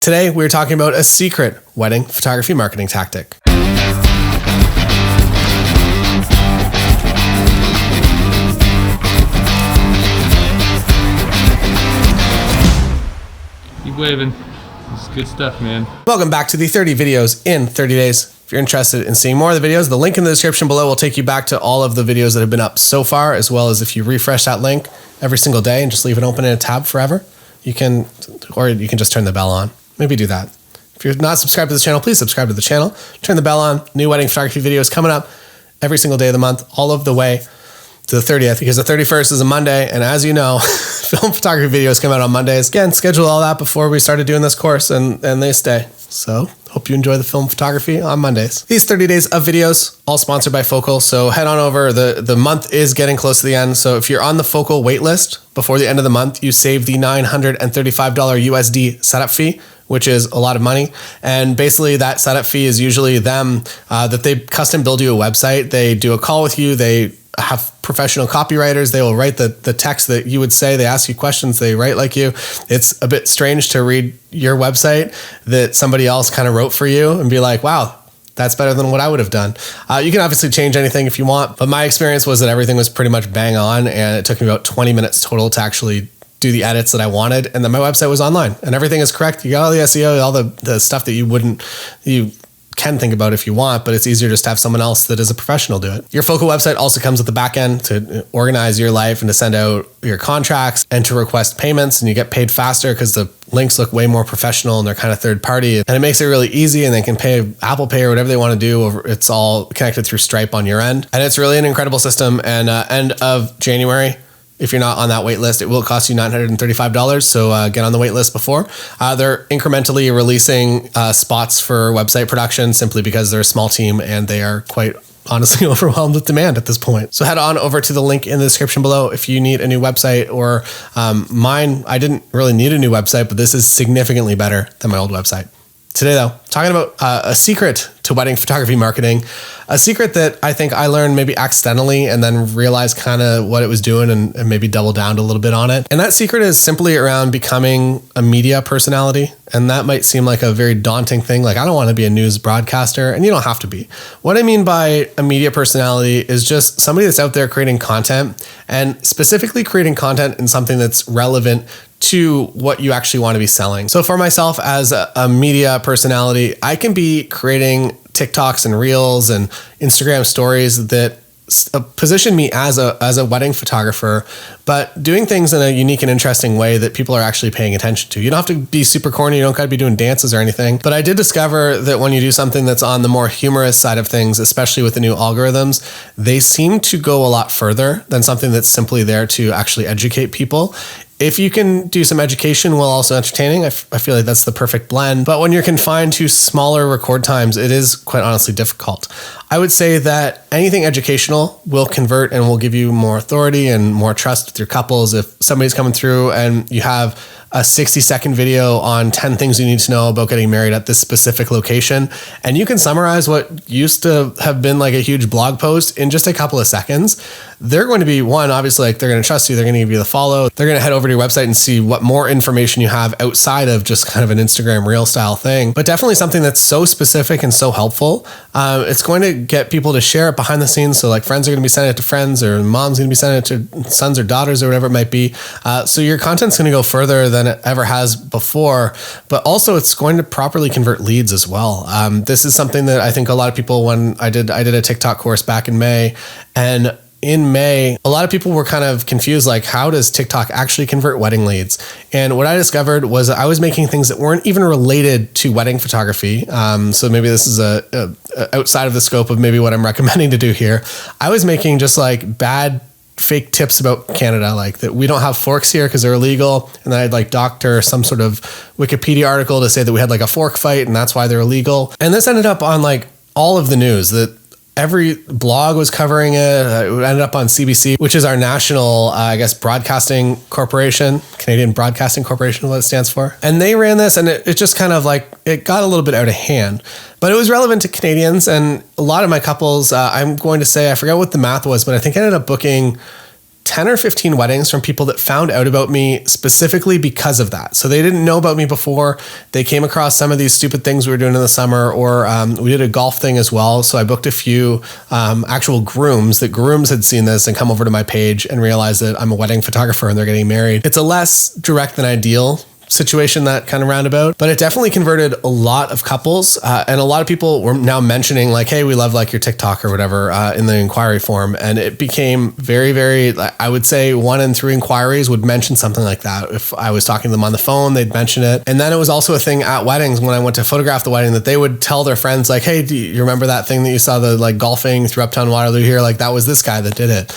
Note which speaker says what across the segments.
Speaker 1: Today, we're talking about a secret wedding photography marketing tactic.
Speaker 2: Keep waving. This is good stuff, man.
Speaker 1: Welcome back to the 30 videos in 30 days. If you're interested in seeing more of the videos, the link in the description below will take you back to all of the videos that have been up so far, as well as if you refresh that link every single day and just leave it open in a tab forever, you can just turn the bell on. Maybe do that. If you're not subscribed to this channel, please subscribe to the channel. Turn the bell on. New wedding photography videos coming up every single day of the month, all of the way to the 30th, because the 31st is a Monday. And as you know, film photography videos come out on Mondays. Again, schedule all that before we started doing this course, and they stay. So hope you enjoy the film photography on Mondays. These 30 days of videos, all sponsored by Focal. So head on over. The month is getting close to the end. So if you're on the Focal waitlist before the end of the month, you save the $935 USD setup fee, which is a lot of money. And basically that setup fee is usually them that they custom build you a website. They do a call with you. They have professional copywriters. They will write the text that you would say. They ask you questions. They write like you. It's a bit strange to read your website that somebody else kind of wrote for you and be like, wow, that's better than what I would have done. You can obviously change anything if you want, but my experience was that everything was pretty much bang on, and it took me about 20 minutes total to actually do the edits that I wanted. And then my website was online and everything is correct. You got all the SEO, all the stuff that you can think about if you want, but it's easier just to have someone else that is a professional do it. Your Focal website also comes with the back end to organize your life and to send out your contracts and to request payments, and you get paid faster because the links look way more professional and they're kind of third party, and it makes it really easy, and they can pay Apple Pay or whatever they want to do. It's all connected through Stripe on your end, and it's really an incredible system. And end of January, if you're not on that wait list, it will cost you $935. So get on the wait list before. They're incrementally releasing spots for website production simply because they're a small team and they are quite honestly overwhelmed with demand at this point. So head on over to the link in the description below if you need a new website, or mine. I didn't really need a new website, but this is significantly better than my old website. Today, though, talking about a secret to wedding photography marketing, a secret that I think I learned maybe accidentally and then realized kind of what it was doing and maybe double down a little bit on it. And that secret is simply around becoming a media personality. And that might seem like a very daunting thing. Like, I don't want to be a news broadcaster, and you don't have to be. What I mean by a media personality is just somebody that's out there creating content, and specifically creating content in something that's relevant to what you actually want to be selling. So for myself as a media personality, I can be creating TikToks and Reels and Instagram stories that position me as a wedding photographer, but doing things in a unique and interesting way that people are actually paying attention to. You don't have to be super corny. You don't got to be doing dances or anything. But I did discover that when you do something that's on the more humorous side of things, especially with the new algorithms, they seem to go a lot further than something that's simply there to actually educate people. If you can do some education while also entertaining, I feel like that's the perfect blend. But when you're confined to smaller record times, it is quite honestly difficult. I would say that anything educational will convert and will give you more authority and more trust with your couples. If somebody's coming through and you have a 60-second video on 10 things you need to know about getting married at this specific location, and you can summarize what used to have been like a huge blog post in just a couple of seconds, they're going to be, one, obviously, like, they're going to trust you. They're going to give you the follow. They're going to head over to your website and see what more information you have outside of just kind of an Instagram reel style thing, but definitely something that's so specific and so helpful. It's going to get people to share it behind the scenes. So like, friends are going to be sending it to friends, or mom's going to be sending it to sons or daughters or whatever it might be. So your content's going to go further than it ever has before, but also it's going to properly convert leads as well. This is something that I think a lot of people, when I did a TikTok course back in May, and in May, a lot of people were kind of confused, like, how does TikTok actually convert wedding leads? And what I discovered was I was making things that weren't even related to wedding photography. So maybe this is a outside of the scope of maybe what I'm recommending to do here. I was making just like bad fake tips about Canada, like that we don't have forks here because they're illegal. And then I'd like doctor some sort of Wikipedia article to say that we had like a fork fight and that's why they're illegal. And this ended up on like all of the news, that every blog was covering it. It ended up on CBC, which is our national, broadcasting corporation, Canadian Broadcasting Corporation, what it stands for. And they ran this, and it just kind of like, it got a little bit out of hand. But it was relevant to Canadians, and a lot of my couples, I'm going to say, I forgot what the math was, but I think I ended up booking 10 or 15 weddings from people that found out about me specifically because of that. So they didn't know about me before. They came across some of these stupid things we were doing in the summer, or we did a golf thing as well. So I booked a few actual grooms had seen this and come over to my page and realized that I'm a wedding photographer and they're getting married. It's a less direct than ideal situation, that kind of roundabout, but it definitely converted a lot of couples, and a lot of people were now mentioning like, hey, we love like your TikTok or whatever in the inquiry form, and it became very, very, I would say 1 in 3 inquiries would mention something like that. If I was talking to them on the phone, they'd mention it. And then it was also a thing at weddings when I went to photograph the wedding, that they would tell their friends like, hey, do you remember that thing that you saw, the like golfing through Uptown Waterloo here? Like that was this guy that did it.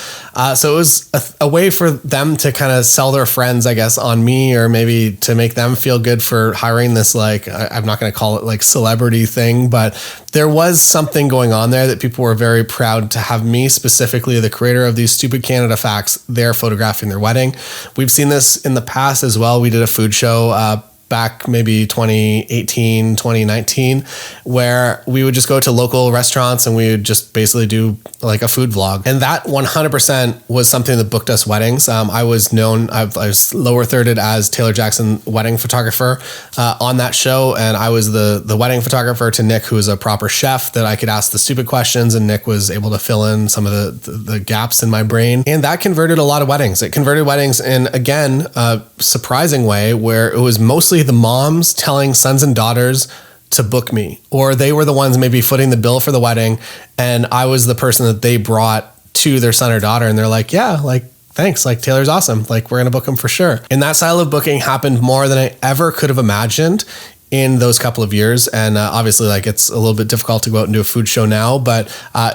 Speaker 1: So it was a way for them to kind of sell their friends, I guess, on me, or maybe to make them feel good for hiring this, like, I'm not going to call it like celebrity thing, but there was something going on there that people were very proud to have me, specifically the creator of these stupid Canada facts, there photographing their wedding. We've seen this in the past as well. We did a food show back maybe 2018, 2019, where we would just go to local restaurants and we would just basically do like a food vlog. And that 100% was something that booked us weddings. I was lower thirded as Taylor Jackson wedding photographer on that show. And I was the wedding photographer to Nick, who was a proper chef that I could ask the stupid questions, and Nick was able to fill in some of the gaps in my brain. And that converted a lot of weddings. It converted weddings in, again, a surprising way, where it was mostly the moms telling sons and daughters to book me, or they were the ones maybe footing the bill for the wedding, and I was the person that they brought to their son or daughter, and they're like, yeah, like, thanks, like Taylor's awesome, like we're gonna book him for sure. And that style of booking happened more than I ever could have imagined in those couple of years. And obviously, like, it's a little bit difficult to go out and do a food show now, but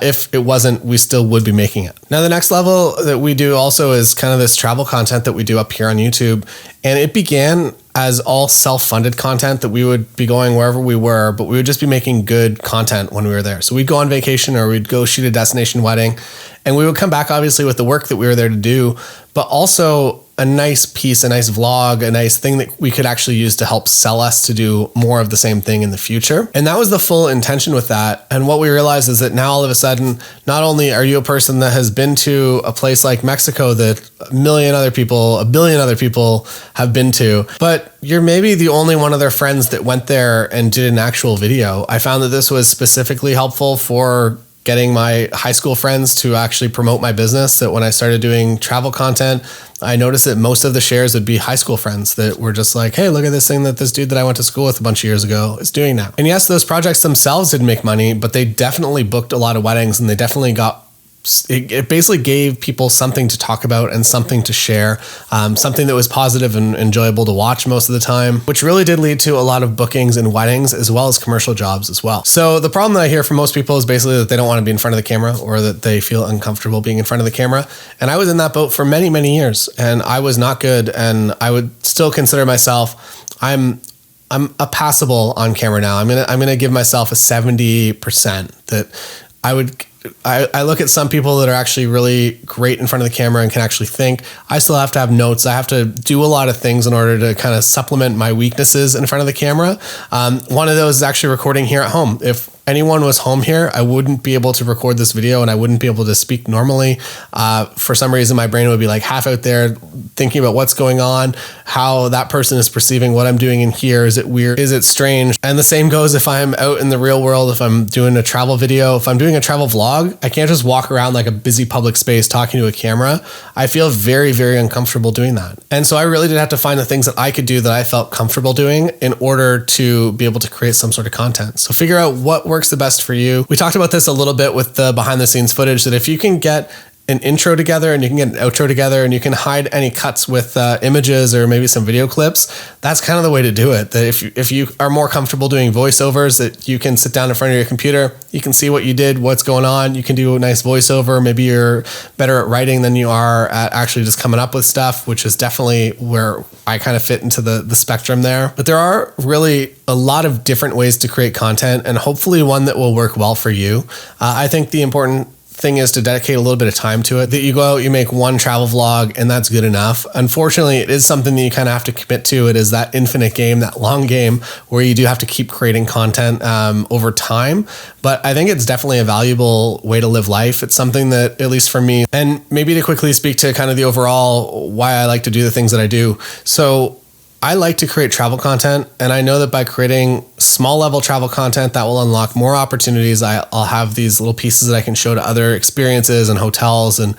Speaker 1: if it wasn't, we still would be making it. Now, the next level that we do also is kind of this travel content that we do up here on YouTube. And it began as all self-funded content that we would be going wherever we were, but we would just be making good content when we were there. So we'd go on vacation, or we'd go shoot a destination wedding, and we would come back obviously with the work that we were there to do, but also a nice piece, a nice vlog, a nice thing that we could actually use to help sell us to do more of the same thing in the future. And that was the full intention with that. And what we realized is that now all of a sudden, not only are you a person that has been to a place like Mexico that a billion other people have been to, but you're maybe the only one of their friends that went there and did an actual video. I found that this was specifically helpful for getting my high school friends to actually promote my business, that when I started doing travel content, I noticed that most of the shares would be high school friends that were just like, hey, look at this thing that this dude that I went to school with a bunch of years ago is doing now. And yes, those projects themselves didn't make money, but they definitely booked a lot of weddings, and they definitely it basically gave people something to talk about and something to share, something that was positive and enjoyable to watch most of the time, which really did lead to a lot of bookings and weddings, as well as commercial jobs as well. So the problem that I hear from most people is basically that they don't want to be in front of the camera, or that they feel uncomfortable being in front of the camera. And I was in that boat for many, many years, and I was not good. And I would still consider myself, I'm a passable on camera now. I'm gonna give myself a 70% that I look at some people that are actually really great in front of the camera and can actually think. I still have to have notes. I have to do a lot of things in order to kind of supplement my weaknesses in front of the camera. One of those is actually recording here at home. If anyone was home here, I wouldn't be able to record this video, and I wouldn't be able to speak normally. For some reason, my brain would be like half out there thinking about what's going on, how that person is perceiving what I'm doing in here. Is it weird? Is it strange? And the same goes if I'm out in the real world, if I'm doing a travel video, if I'm doing a travel vlog, I can't just walk around like a busy public space talking to a camera. I feel very, very uncomfortable doing that. And so I really did have to find the things that I could do that I felt comfortable doing in order to be able to create some sort of content. So figure out what works the best for you. We talked about this a little bit with the behind the scenes footage, that if you can get an intro together and you can get an outro together and you can hide any cuts with images or maybe some video clips, that's kind of the way to do it. That if you are more comfortable doing voiceovers, that you can sit down in front of your computer, you can see what you did, what's going on, you can do a nice voiceover. Maybe you're better at writing than you are at actually just coming up with stuff, which is definitely where I kind of fit into the spectrum there. But there are really a lot of different ways to create content, and hopefully one that will work well for you. I think the important thing is to dedicate a little bit of time to it, that you go out, you make one travel vlog and that's good enough. Unfortunately, it is something that you kind of have to commit to. It is that infinite game, that long game where you do have to keep creating content over time. But I think it's definitely a valuable way to live life. It's something that, at least for me, and maybe to quickly speak to kind of the overall why I like to do the things that I do. So I like to create travel content, and I know that by creating small level travel content, that will unlock more opportunities. I'll have these little pieces that I can show to other experiences and hotels and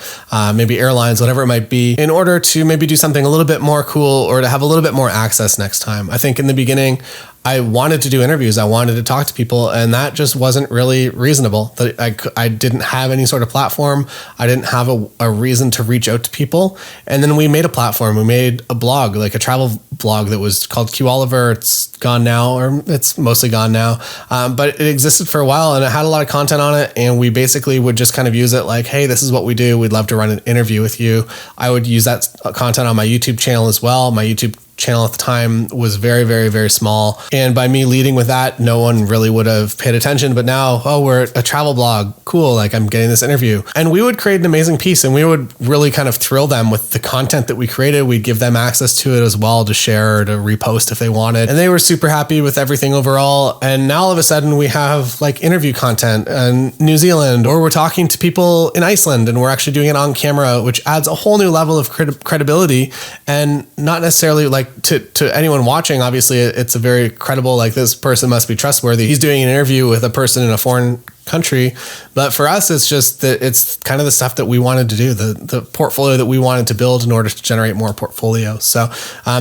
Speaker 1: maybe airlines, whatever it might be, in order to maybe do something a little bit more cool or to have a little bit more access next time. I think in the beginning, I wanted to do interviews. I wanted to talk to people, and that just wasn't really reasonable. That I didn't have any sort of platform. I didn't have a reason to reach out to people. And then we made a platform. We made a blog, like a travel blog that was called Q Oliver. It's gone now, or it's mostly gone now. But it existed for a while, and it had a lot of content on it. And we basically would just kind of use it like, hey, this is what we do. We'd love to run an interview with you. I would use that content on my YouTube channel as well. My YouTube channel at the time was very, very, very small. And by me leading with that, no one really would have paid attention. But now, oh, we're a travel blog. Cool. Like, I'm getting this interview. And we would create an amazing piece, and we would really kind of thrill them with the content that we created. We'd give them access to it as well to share or to repost if they wanted. And they were super happy with everything overall. And now all of a sudden we have like interview content in New Zealand, or we're talking to people in Iceland and we're actually doing it on camera, which adds a whole new level of credibility, and not necessarily like to anyone watching. Obviously it's a very credible, like, this person must be trustworthy. He's doing an interview with a person in a foreign country. But for us, it's just that it's kind of the stuff that we wanted to do, the portfolio that we wanted to build in order to generate more portfolio. So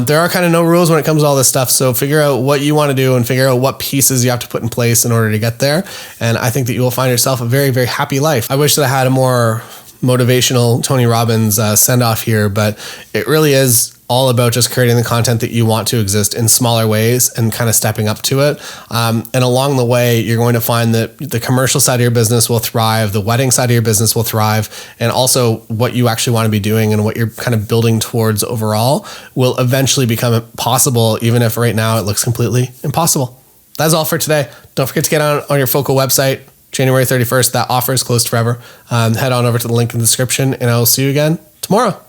Speaker 1: there are kind of no rules when it comes to all this stuff. So figure out what you want to do and figure out what pieces you have to put in place in order to get there. And I think that you will find yourself a very, very happy life. I wish that I had a more motivational Tony Robbins send off here, but it really is all about just creating the content that you want to exist in smaller ways and kind of stepping up to it. And along the way, you're going to find that the commercial side of your business will thrive, the wedding side of your business will thrive, and also what you actually want to be doing and what you're kind of building towards overall will eventually become possible, even if right now it looks completely impossible. That's all for today. Don't forget to get on your Focal website, January 31st. That offer is closed forever. Head on over to the link in the description, and I will see you again tomorrow.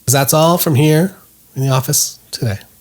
Speaker 1: That's all from here in the office today.